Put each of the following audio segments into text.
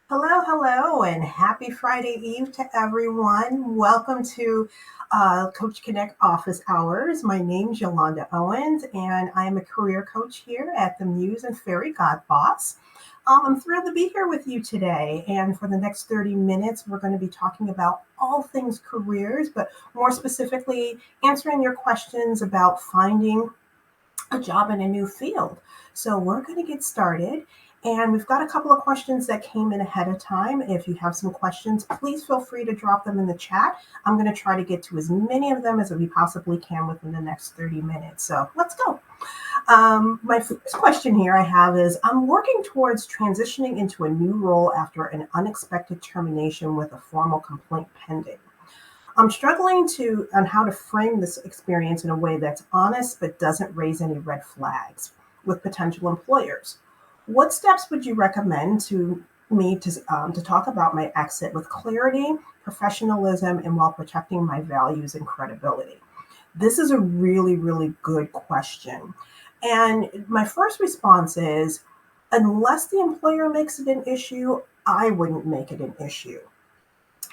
Hello, hello, and happy Friday Eve to everyone. Welcome to Coach Connect Office Hours. My name's Yolanda Owens, and I'm a career coach here at the Muse and Fairygodboss. I'm thrilled to be here with you today. And for the next 30 minutes, we're going to be talking about all things careers, but more specifically, answering your questions about finding a job in a new field. So we're going to get started. And we've got a couple of questions that came in ahead of time. If you have some questions, please feel free to drop them in the chat. I'm going to try to get to as many of them as we possibly can within the next 30 minutes. So let's go. My first question here I have is I'm working towards transitioning into a new role after an unexpected termination with a formal complaint pending. I'm struggling to on how to frame this experience in a way that's honest but doesn't raise any red flags with potential employers. What steps would you recommend to me to talk about my exit with clarity, professionalism, and while protecting my values and credibility? This is a really, really good question. And my first response is unless the employer makes it an issue, I wouldn't make it an issue.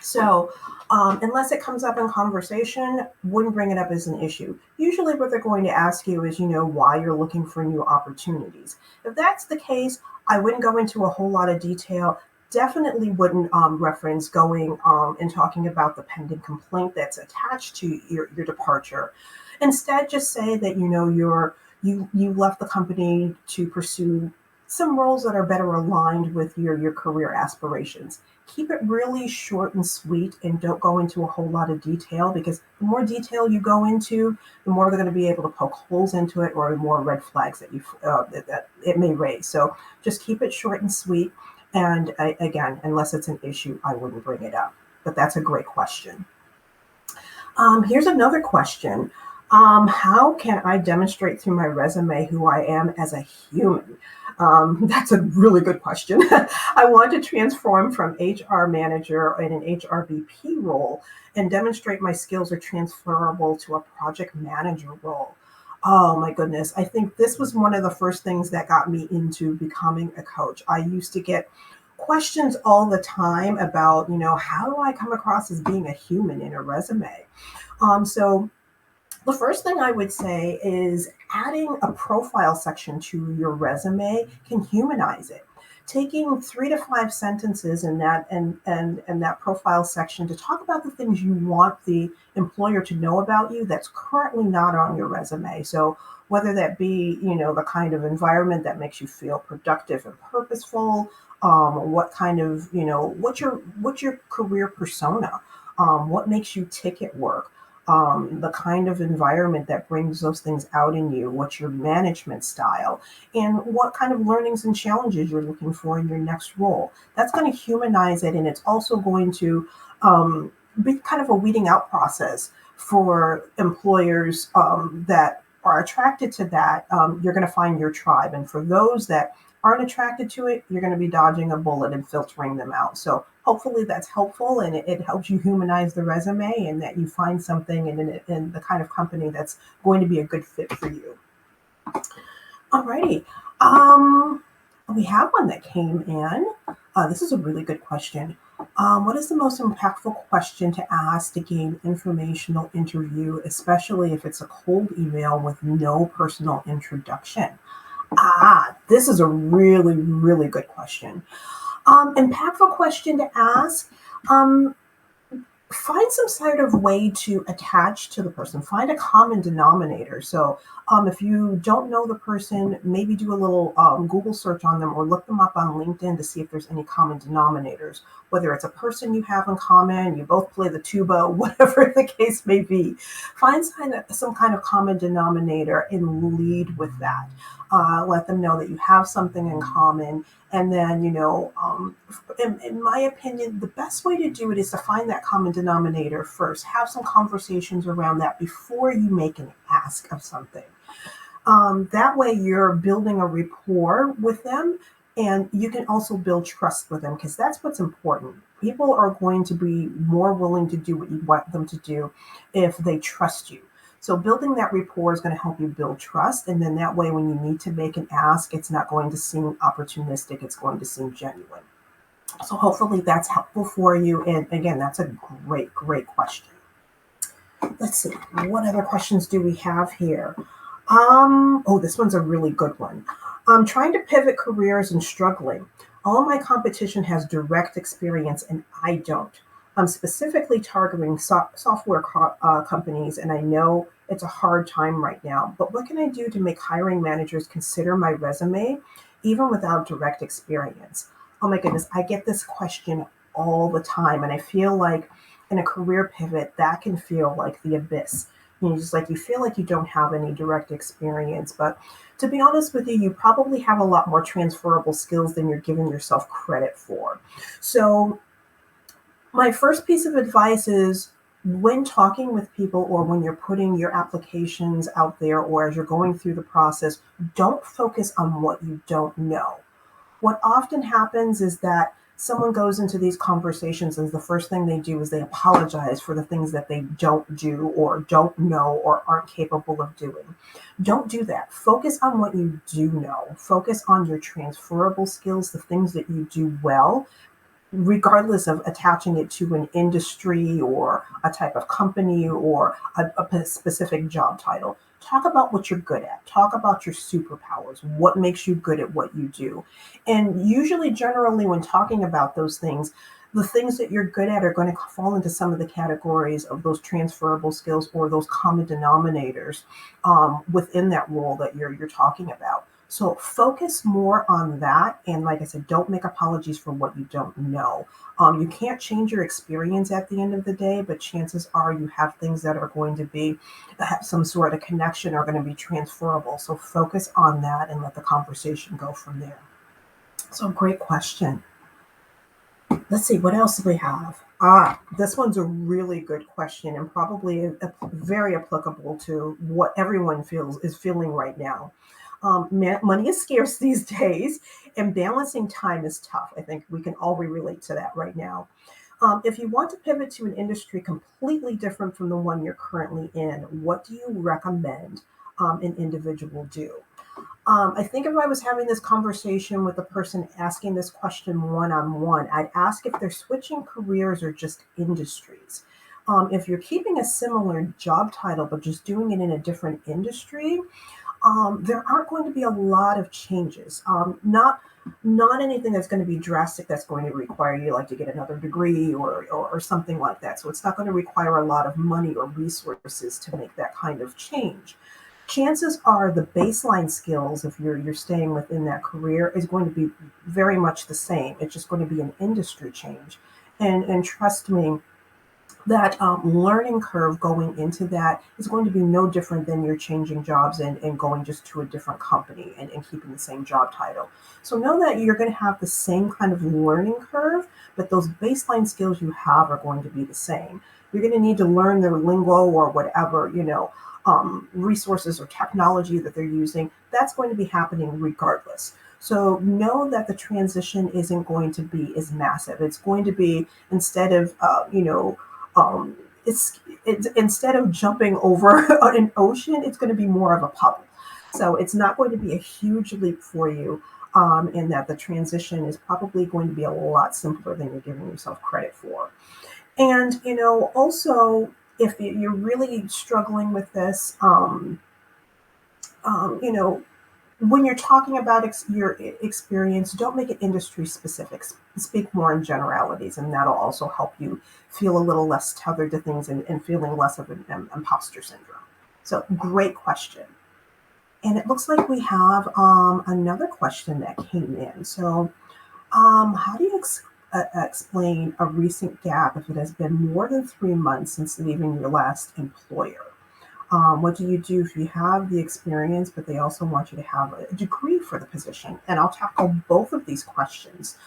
So, unless it comes up in conversation, wouldn't bring it up as an issue. Usually, what they're going to ask you is, why you're looking for new opportunities. If that's the case, I wouldn't go into a whole lot of detail. Definitely wouldn't reference going and talking about the pending complaint that's attached to your departure. Instead, just say that you left the company to pursue some roles that are better aligned with your career aspirations. Keep it really short and sweet and don't go into a whole lot of detail because the more detail you go into, the more they're going to be able to poke holes into it or more red flags that it may raise. So just keep it short and sweet. And again, unless it's an issue, I wouldn't bring it up. But that's a great question. Here's another question. How can I demonstrate through my resume who I am as a human? That's a really good question. I want to transform from HR manager in an HRBP role and demonstrate my skills are transferable to a project manager role. Oh my goodness. I think this was one of the first things that got me into becoming a coach. I used to get questions all the time about, how do I come across as being a human in a resume? So the first thing I would say is adding a profile section to your resume can humanize it. Taking 3 to 5 sentences in and that profile section to talk about the things you want the employer to know about you that's currently not on your resume. So whether that be, the kind of environment that makes you feel productive and purposeful, what kind of, what's your career persona, what makes you tick at work, the kind of environment that brings those things out in you, what's your management style, and what kind of learnings and challenges you're looking for in your next role. That's going to humanize it, and it's also going to be kind of a weeding out process for employers that are attracted to that. You're going to find your tribe, and for those that aren't attracted to it, you're going to be dodging a bullet and filtering them out. So hopefully that's helpful and it helps you humanize the resume and that you find something in the kind of company that's going to be a good fit for you. Alrighty. We have one that came in. This is a really good question. What is the most impactful question to ask to gain informational interview, especially if it's a cold email with no personal introduction? This is a really, really good question. Impactful question to ask. Find some sort of way to attach to the person. Find a common denominator. So if you don't know the person, maybe do a little Google search on them or look them up on LinkedIn to see if there's any common denominators, whether it's a person you have in common, you both play the tuba, whatever the case may be. Find some kind of common denominator and lead with that. Let them know that you have something in common. And then, in my opinion, the best way to do it is to find that common denominator first. Have some conversations around that before you make an ask of something. That way you're building a rapport with them and you can also build trust with them because that's what's important. People are going to be more willing to do what you want them to do if they trust you. So building that rapport is going to help you build trust. And then that way, when you need to make an ask, it's not going to seem opportunistic. It's going to seem genuine. So hopefully that's helpful for you. And again, that's a great question. Let's see, what other questions do we have here? Oh, this one's a really good one. I'm trying to pivot careers and struggling. All my competition has direct experience and I don't. I'm specifically targeting software companies, and I know it's a hard time right now. But what can I do to make hiring managers consider my resume, even without direct experience? Oh my goodness, I get this question all the time, and I feel like in a career pivot, that can feel like the abyss. Just like you feel like you don't have any direct experience. But to be honest with you, you probably have a lot more transferable skills than you're giving yourself credit for. So, my first piece of advice is when talking with people or when you're putting your applications out there or as you're going through the process, don't focus on what you don't know. What often happens is that someone goes into these conversations and the first thing they do is they apologize for the things that they don't do or don't know or aren't capable of doing. Don't do that. Focus on what you do know. Focus on your transferable skills, the things that you do well, regardless of attaching it to an industry or a type of company or a specific job title. Talk about what you're good at. Talk about your superpowers. What makes you good at what you do? And usually, generally, when talking about those things, the things that you're good at are going to fall into some of the categories of those transferable skills or those common denominators within that role that you're talking about. So focus more on that. And like I said, don't make apologies for what you don't know. You can't change your experience at the end of the day, but chances are you have things that are going to be have some sort of connection are going to be transferable. So focus on that and let the conversation go from there. So great question. Let's see, what else do we have? This one's a really good question and probably very applicable to what everyone is feeling right now. Money is scarce these days, and balancing time is tough. I think we can all relate to that right now. If you want to pivot to an industry completely different from the one you're currently in, what do you recommend an individual do? I think if I was having this conversation with a person asking this question one on one, I'd ask if they're switching careers or just industries. If you're keeping a similar job title but just doing it in a different industry, there aren't going to be a lot of changes. Not anything that's going to be drastic that's going to require you like to get another degree or something like that. So it's not going to require a lot of money or resources to make that kind of change. Chances are the baseline skills, if you're staying within that career, is going to be very much the same. It's just going to be an industry change. And trust me, that learning curve going into that is going to be no different than you're changing jobs and going just to a different company and keeping the same job title. So know that you're going to have the same kind of learning curve, but those baseline skills you have are going to be the same. You're going to need to learn their lingo or whatever, resources or technology that they're using. That's going to be happening regardless. So know that the transition isn't going to be as massive. It's going to be instead of, it's instead of jumping over an ocean, it's going to be more of a puddle. So it's not going to be a huge leap for you, in that the transition is probably going to be a lot simpler than you're giving yourself credit for. And also if you're really struggling with this, you know, when you're talking about your experience, don't make it industry specific. Speak more in generalities, and that'll also help you feel a little less tethered to things and feeling less of an imposter syndrome. So, great question. And it looks like we have another question that came in. So, how do you explain a recent gap if it has been more than 3 months since leaving your last employer? What do you do if you have the experience, but they also want you to have a degree for the position? And I'll tackle both of these questions.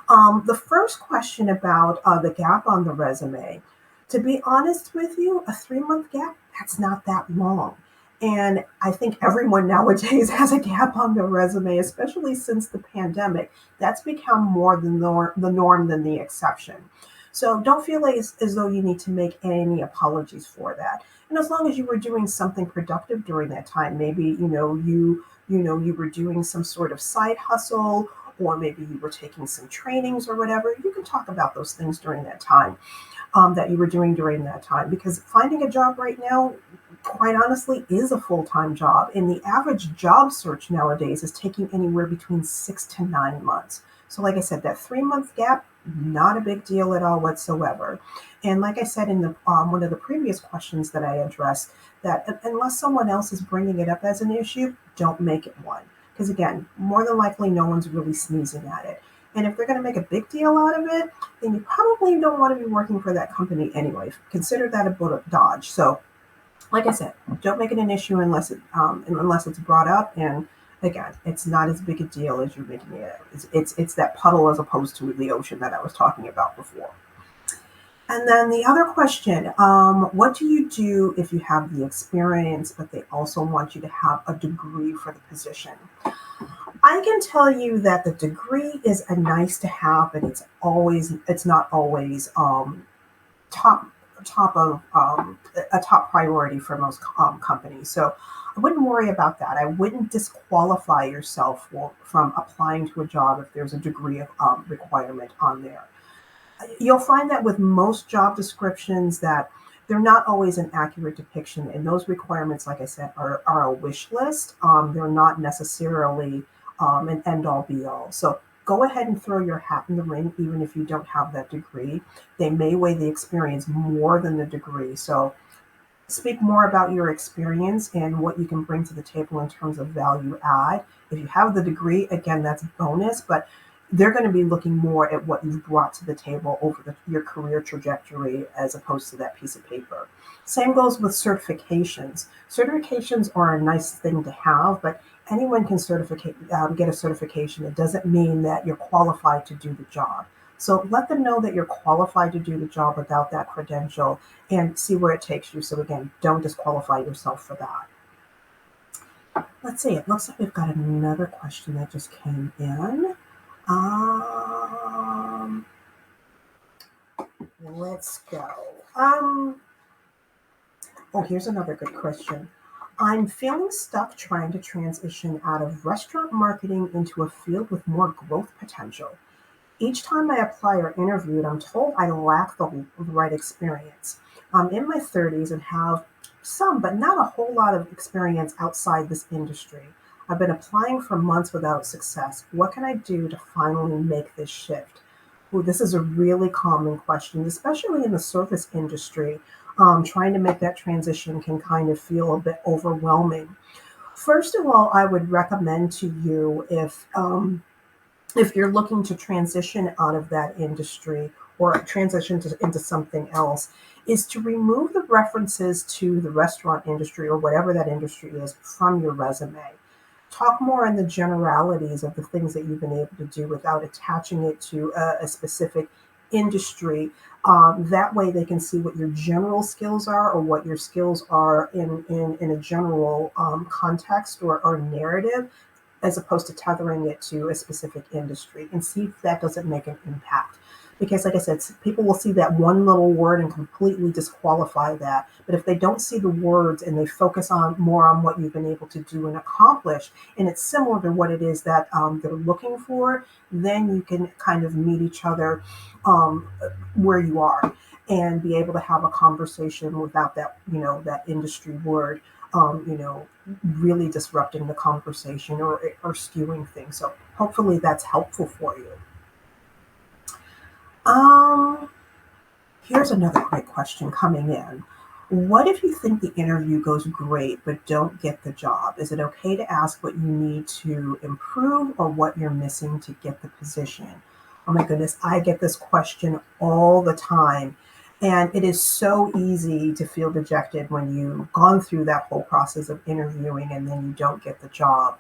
The first question about the gap on the resume, to be honest with you, a 3 month gap, that's not that long. And I think everyone nowadays has a gap on their resume, especially since the pandemic. That's become more the norm than the exception. So don't feel like as though you need to make any apologies for that. And as long as you were doing something productive during that time, maybe you were doing some sort of side hustle, or maybe you were taking some trainings or whatever. You can talk about those things during that time, that you were doing during that time, because finding a job right now, quite honestly, is a full-time job. And the average job search nowadays is taking anywhere between 6 to 9 months. So like I said, that 3-month gap, not a big deal at all whatsoever. And like I said in the one of the previous questions that I addressed, that unless someone else is bringing it up as an issue, don't make it one. Because again, more than likely, no one's really sneezing at it. And if they're going to make a big deal out of it, then you probably don't want to be working for that company anyway. Consider that a bullet dodge. So, like I said, don't make it an issue unless it's brought up. And again, it's not as big a deal as you're making it. It's that puddle as opposed to the ocean that I was talking about before. And then the other question, what do you do if you have the experience, but they also want you to have a degree for the position? I can tell you that the degree is a nice to have, but it's not always top top of a top priority for most companies. So I wouldn't worry about that. I wouldn't disqualify yourself from applying to a job if there's a degree of requirement on there. You'll find that with most job descriptions that they're not always an accurate depiction, and those requirements, like I said, are a wish list. They're not necessarily an end all be all. So go ahead and throw your hat in the ring, even if you don't have that degree. They may weigh the experience more than the degree. So speak more about your experience and what you can bring to the table in terms of value add. If you have the degree, again, that's a bonus, but they're going to be looking more at what you've brought to the table over your career trajectory as opposed to that piece of paper. Same goes with certifications. Certifications are a nice thing to have, but anyone can get a certification. It doesn't mean that you're qualified to do the job. So let them know that you're qualified to do the job without that credential and see where it takes you. So again, don't disqualify yourself for that. Let's see, it looks like we've got another question that just came in. Let's go. Here's another good question. I'm feeling stuck trying to transition out of restaurant marketing into a field with more growth potential. Each time I apply or interviewed, I'm told I lack the right experience. I'm in my 30s and have some, but not a whole lot of experience outside this industry. I've been applying for months without success. What can I do to finally make this shift? Ooh, this is a really common question, especially in the service industry. Trying to make that transition can kind of feel a bit overwhelming. First of all, I would recommend to you if you're looking to transition out of that industry or transition into something else, is to remove the references to the restaurant industry or whatever that industry is from your resume. Talk more in the generalities of the things that you've been able to do without attaching it to a specific industry. That way they can see what your general skills are or what your skills are in a general context or narrative, as opposed to tethering it to a specific industry, and see if that doesn't make an impact. Because like I said, people will see that one little word and completely disqualify that. But if they don't see the words and they focus on more on what you've been able to do and accomplish, and it's similar to what it is that they're looking for, then you can kind of meet each other where you are and be able to have a conversation without that, that industry word, really disrupting the conversation or skewing things. So hopefully that's helpful for you. Here's another great question coming in. What if you think the interview goes great but don't get the job? Is it okay to ask what you need to improve or what you're missing to get the position? Oh my goodness, I get this question all the time. And it is so easy to feel dejected when you've gone through that whole process of interviewing and then you don't get the job.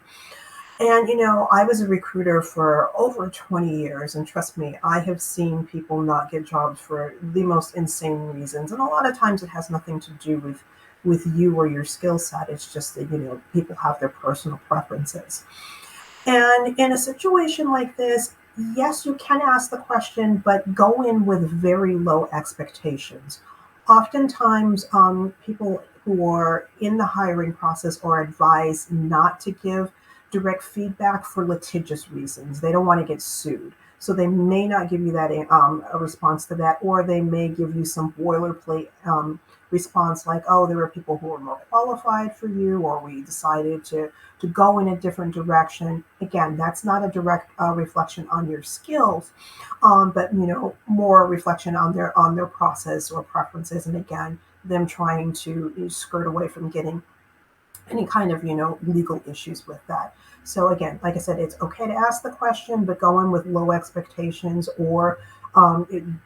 And, I was a recruiter for over 20 years. And trust me, I have seen people not get jobs for the most insane reasons. And a lot of times it has nothing to do with you or your skill set. It's just that, people have their personal preferences. And in a situation like this, yes, you can ask the question, but go in with very low expectations. Oftentimes, people who are in the hiring process are advised not to give direct feedback for litigious reasons. They don't want to get sued. So they may not give you that a response to that, or they may give you some boilerplate response like, oh, there were people who were more qualified for you, or we decided to go in a different direction. Again, that's not a direct reflection on your skills, but more reflection on their process or preferences, and again, them trying to skirt away from getting any kind of legal issues with that. So again, like I said, it's okay to ask the question, but go in with low expectations, or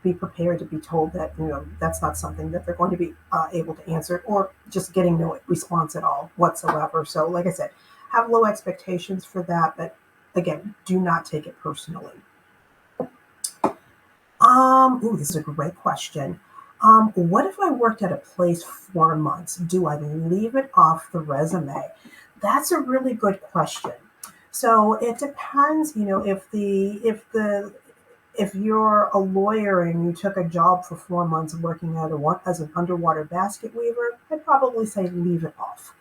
be prepared to be told that that's not something that they're going to be able to answer, or just getting no response at all whatsoever. So like I said, have low expectations for that, but again, do not take it personally. This is a great question. What if I worked at a place 4 months? Do I leave it off the resume? That's a really good question. So it depends, if you're a lawyer and you took a job for 4 months working as an underwater basket weaver, I'd probably say leave it off.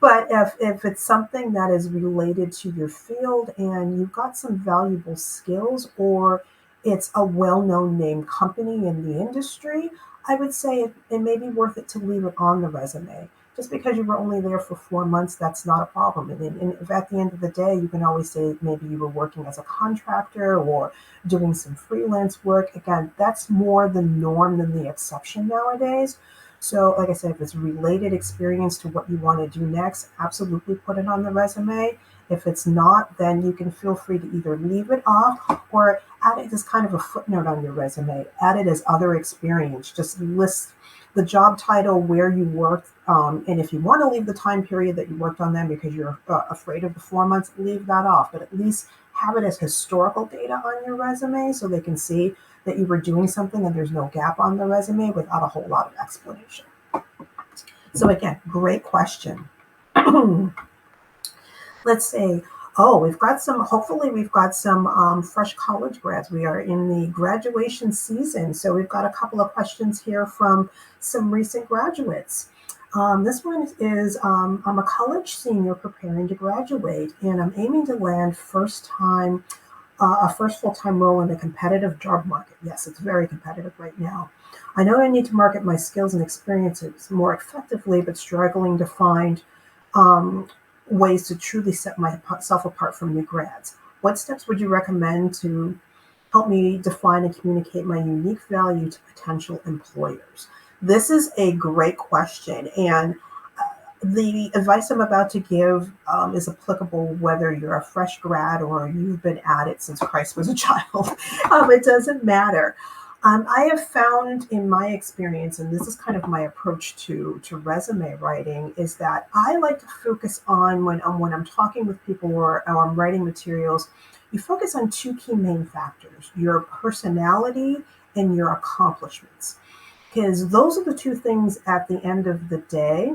But if it's something that is related to your field and you've got some valuable skills, or it's a well-known name company in the industry, I would say it may be worth it to leave it on the resume. Just because you were only there for 4 months, that's not a problem. And if at the end of the day, you can always say maybe you were working as a contractor or doing some freelance work. Again, that's more the norm than the exception nowadays. So, like I said, if it's related experience to what you want to do next, absolutely put it on the resume. If it's not, then you can feel free to either leave it off or add it as kind of a footnote on your resume. Add it as other experience. Just list the job title, where you worked, and if you want to leave the time period that you worked on them because you're afraid of the 4 months, leave that off. But at least have it as historical data on your resume so they can see that you were doing something and there's no gap on the resume without a whole lot of explanation. So again, great question. Let's say, hopefully we've got some fresh college grads. We are in the graduation season. So we've got a couple of questions here from some recent graduates. This one is, I'm a college senior preparing to graduate, and I'm aiming to land a first full-time role in a competitive job market. Yes, it's very competitive right now. I know I need to market my skills and experiences more effectively, but struggling to find ways to truly set myself apart from new grads. What steps would you recommend to help me define and communicate my unique value to potential employers? This is a great question, and the advice I'm about to give is applicable whether you're a fresh grad or you've been at it since Christ was a child. It doesn't matter. I have found in my experience, and this is kind of my approach to resume writing, is that I like to focus on when I'm talking with people or I'm writing materials, you focus on two key main factors: your personality and your accomplishments. Because those are the two things at the end of the day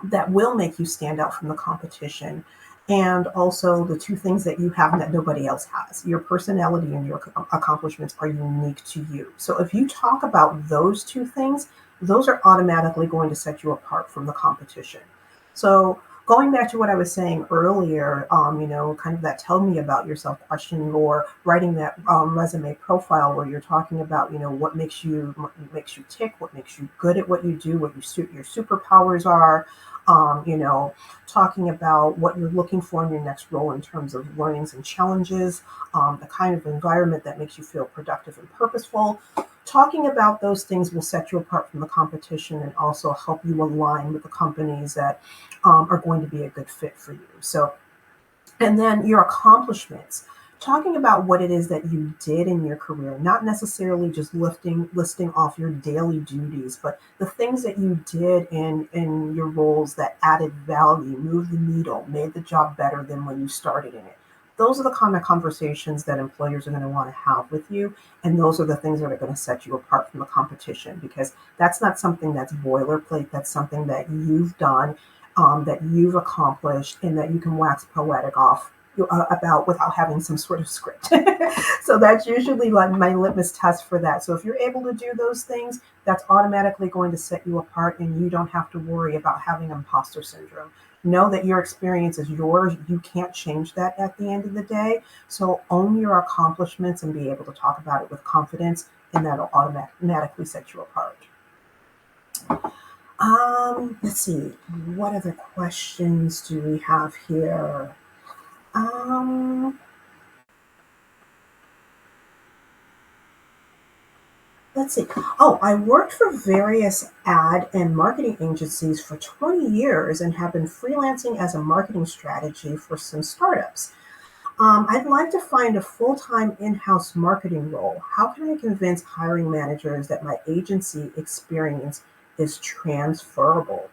that will make you stand out from the competition. And also the two things that you have that nobody else has. Your personality and your accomplishments are unique to you. So if you talk about those two things, those are automatically going to set you apart from the competition. So going back to what I was saying earlier, kind of that tell me about yourself question, or writing that resume profile where you're talking about, what makes you tick, what makes you good at what you do, what your superpowers are, talking about what you're looking for in your next role in terms of learnings and challenges, the kind of environment that makes you feel productive and purposeful. Talking about those things will set you apart from the competition and also help you align with the companies that are going to be a good fit for you. So, and then your accomplishments. Talking about what it is that you did in your career, not necessarily just listing off your daily duties, but the things that you did in your roles that added value, moved the needle, made the job better than when you started in it. Those are the kind of conversations that employers are going to want to have with you. And those are the things that are going to set you apart from the competition, because that's not something that's boilerplate. That's something that you've done, that you've accomplished, and that you can wax poetic off about without having some sort of script. So that's usually like my litmus test for that. So if you're able to do those things, that's automatically going to set you apart, and you don't have to worry about having imposter syndrome. Know that your experience is yours. You can't change that at the end of the day. So own your accomplishments and be able to talk about it with confidence, and that'll automatically set you apart. Let's see. What other questions do we have here? Um, let's see. Oh, I worked for various ad and marketing agencies for 20 years and have been freelancing as a marketing strategy for some startups. I'd like to find a full-time in-house marketing role. How can I convince hiring managers that my agency experience is transferable?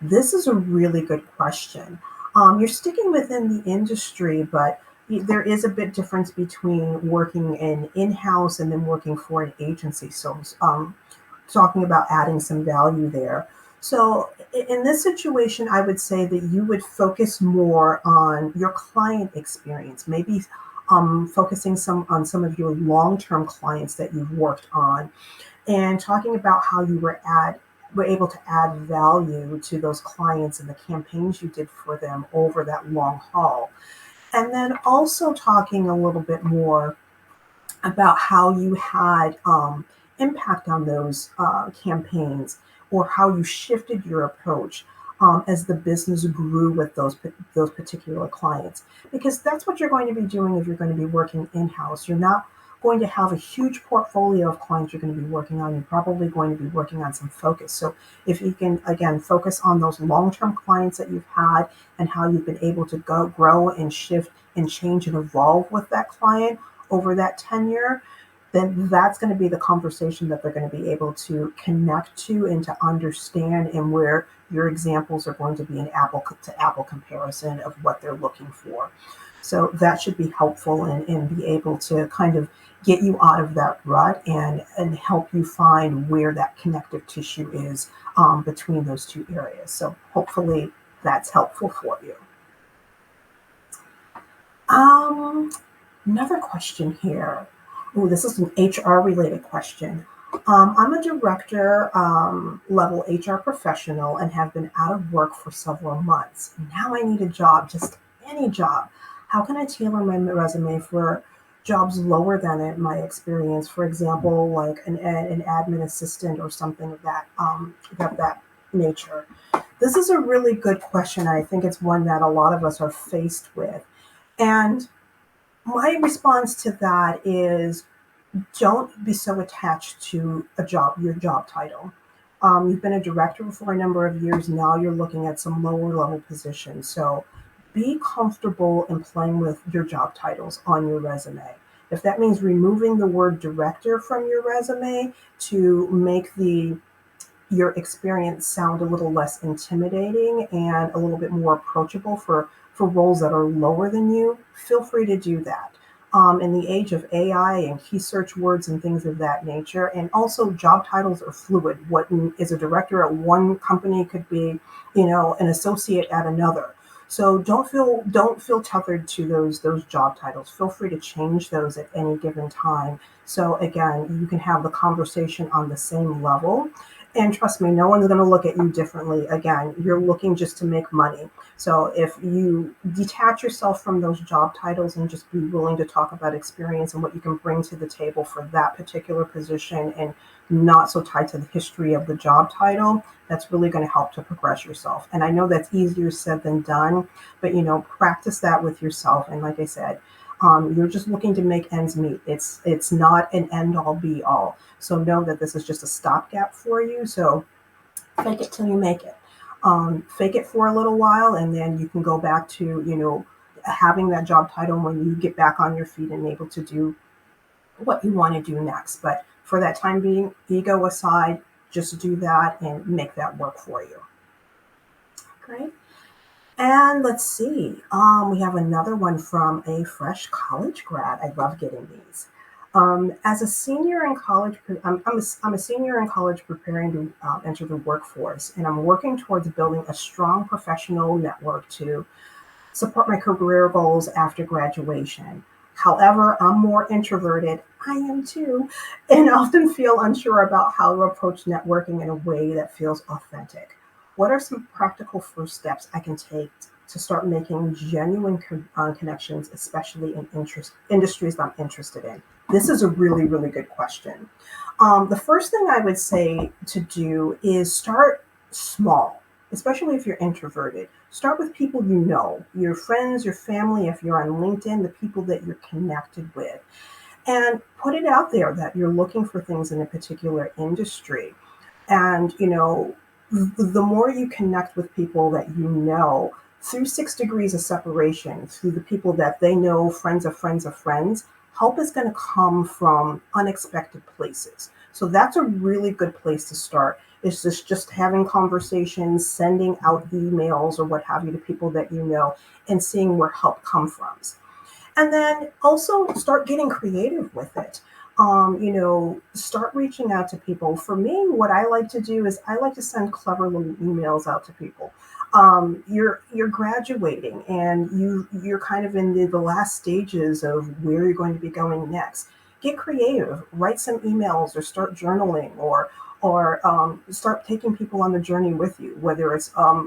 This is a really good question. You're sticking within the industry, but there is a bit difference between working in-house and then working for an agency. So, talking about adding some value there. So, in this situation, I would say that you would focus more on your client experience, maybe focusing some of your long-term clients that you've worked on, and talking about how you were able to add value to those clients and the campaigns you did for them over that long haul. And then also talking a little bit more about how you had impact on those campaigns, or how you shifted your approach as the business grew with those particular clients. Because that's what you're going to be doing if you're going to be working in-house. You're not going to have a huge portfolio of clients you're going to be working on. You're probably going to be working on some focus. So if you can, again, focus on those long-term clients that you've had and how you've been able to go grow and shift and change and evolve with that client over that tenure, then that's going to be the conversation that they're going to be able to connect to and to understand, and where your examples are going to be an apple to apple comparison of what they're looking for. So that should be helpful, and be able to kind of get you out of that rut, and help you find where that connective tissue is between those two areas. So hopefully that's helpful for you. Um, Another question here. Oh, this is an HR related question. I'm a director level HR professional and have been out of work for several months. Now I need a job, just any job. How can I tailor my resume for jobs lower than my experience? For example, like an admin assistant or something of that nature. This is a really good question. I think it's one that a lot of us are faced with. And my response to that is, don't be so attached to your job title. You've been a director for a number of years. Now you're looking at some lower level positions. So be comfortable in playing with your job titles on your resume. If that means removing the word director from your resume to make your experience sound a little less intimidating and a little bit more approachable for roles that are lower than you, feel free to do that. In the age of AI and key search words and things of that nature, and also job titles are fluid. What is a director at one company could be, an associate at another. So don't feel tethered to those job titles. Feel free to change those at any given time. So again, you can have the conversation on the same level. And trust me, no one's going to look at you differently. Again, you're looking just to make money. So if you detach yourself from those job titles and just be willing to talk about experience and what you can bring to the table for that particular position, and not so tied to the history of the job title, that's really going to help to progress yourself. And I know that's easier said than done, but practice that with yourself. And like I said, you're just looking to make ends meet. It's not an end all be all. So know that this is just a stopgap for you. So fake it till you make it. Fake it for a little while, and then you can go back to having that job title when you get back on your feet and able to do what you want to do next. But for that time being, ego aside, just do that and make that work for you. Great. And let's see. We have another one from a fresh college grad. I love getting these. As a senior in college, I'm a senior in college preparing to enter the workforce, and I'm working towards building a strong professional network to support my career goals after graduation. However, I'm more introverted. I am too, and often feel unsure about how to approach networking in a way that feels authentic. what are some practical first steps I can take to start making genuine connections, especially in industries that I'm interested in? This is a really, really good question. The first thing I would say to do is start small, especially if you're introverted. Start with people you know, your friends, your family, if you're on LinkedIn, the people that you're connected with, and put it out there that you're looking for things in a particular industry. And, the more you connect with people that you know through 6 degrees of separation, through the people that they know, friends of friends of friends, help is going to come from unexpected places. So that's a really good place to start. Is just having conversations, sending out emails or what have you to people that you know, and seeing where help comes from. And then also start getting creative with it. Start reaching out to people. For me, what I like to do is I like to send clever little emails out to people. You're graduating and you're kind of in the last stages of where you're going to be going next. Get creative. Write some emails or start journaling or start taking people on the journey with you, whether it's a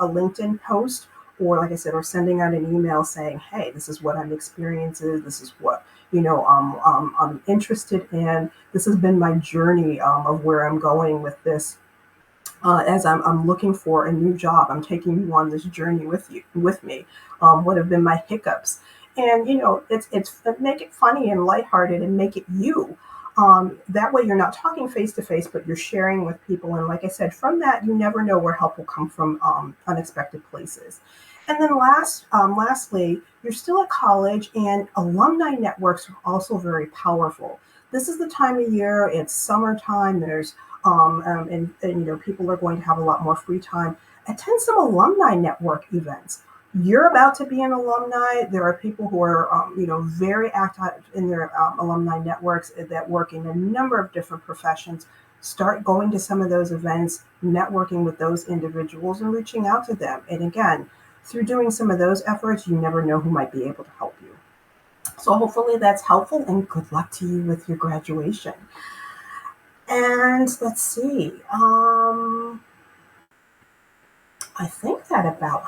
LinkedIn post or, like I said, or sending out an email saying, hey, this is what I'm experiencing. This is what, I'm interested in. This has been my journey of where I'm going with this. As I'm looking for a new job, I'm taking you on this journey with me. What have been my hiccups? And, it's make it funny and lighthearted and make it you. That way you're not talking face to face, but you're sharing with people. And like I said, from that, you never know where help will come from unexpected places. And then lastly, you're still at college and alumni networks are also very powerful. This is the time of year, it's summertime, and people are going to have a lot more free time. Attend some alumni network events. You're about to be an alumni. There are people who are, very active in their alumni networks that work in a number of different professions. Start going to some of those events, networking with those individuals and reaching out to them. And again, through doing some of those efforts, you never know who might be able to help you. So hopefully that's helpful and good luck to you with your graduation. And let's see. I think that about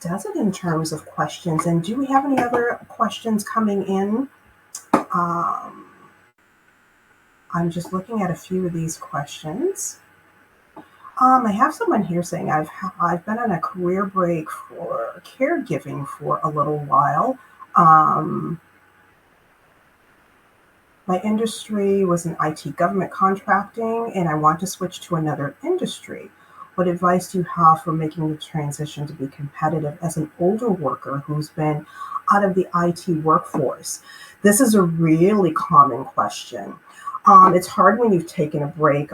does it in terms of questions. And do we have any other questions coming in? I'm just looking at a few of these questions. I have someone here saying I've been on a career break for caregiving for a little while. My industry was in IT government contracting, and I want to switch to another industry. What advice do you have for making the transition to be competitive as an older worker who's been out of the IT workforce? This is a really common question. It's hard when you've taken a break,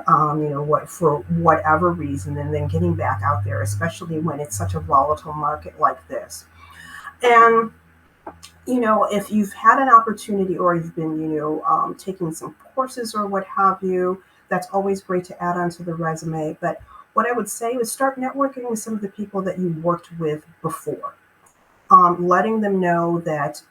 for whatever reason, and then getting back out there, especially when it's such a volatile market like this. And if you've had an opportunity or you've been, taking some courses or what have you, that's always great to add onto the resume. But what I would say is start networking with some of the people that you worked with before. Letting them know that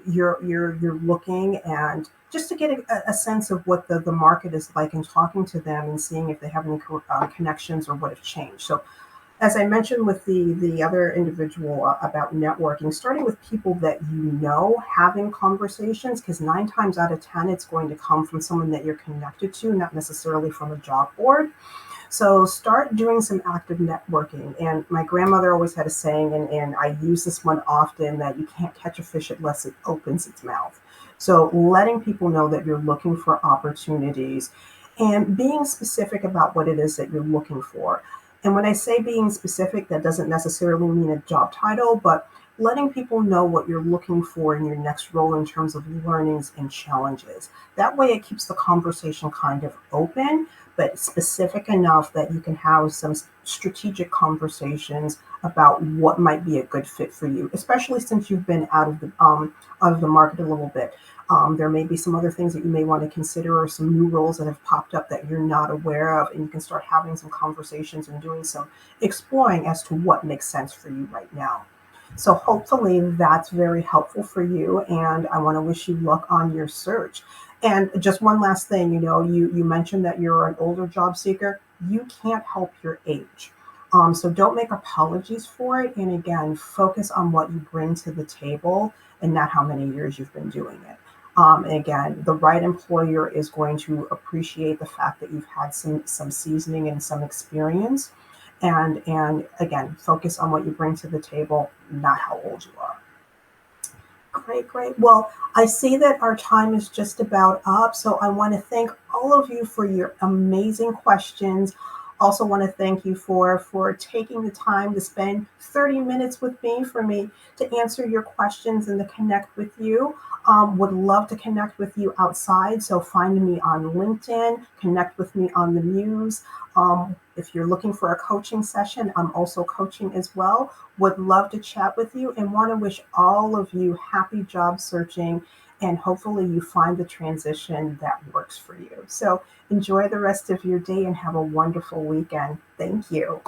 you're looking, and just to get a sense of what the market is like, and talking to them and seeing if they have any connections or what have changed. So as I mentioned with the other individual about networking, starting with people that you know, having conversations, because 9 times out of 10, it's going to come from someone that you're connected to, not necessarily from a job board. So start doing some active networking. And my grandmother always had a saying, and I use this one often, that you can't catch a fish unless it opens its mouth. So letting people know that you're looking for opportunities and being specific about what it is that you're looking for. And when I say being specific, that doesn't necessarily mean a job title, but letting people know what you're looking for in your next role in terms of learnings and challenges. That way it keeps the conversation kind of open, but specific enough that you can have some strategic conversations about what might be a good fit for you, especially since you've been out of the market a little bit. There may be some other things that you may want to consider, or some new roles that have popped up that you're not aware of, and you can start having some conversations and doing some exploring as to what makes sense for you right now. So hopefully that's very helpful for you, and I want to wish you luck on your search. And just one last thing, you mentioned that you're an older job seeker. You can't help your age. So don't make apologies for it. And again, focus on what you bring to the table and not how many years you've been doing it. And again, the right employer is going to appreciate the fact that you've had some seasoning and some experience. And again, focus on what you bring to the table, not how old you are. Great, great. Well, I see that our time is just about up. So I want to thank all of you for your amazing questions. Also want to thank you for taking the time to spend 30 minutes with me to answer your questions and to connect with you. Would love to connect with you outside. So find me on LinkedIn, connect with me on the Muse. If you're looking for a coaching session, I'm also coaching as well. Would love to chat with you and want to wish all of you happy job searching, and hopefully you find the transition that works for you. So enjoy the rest of your day and have a wonderful weekend. Thank you.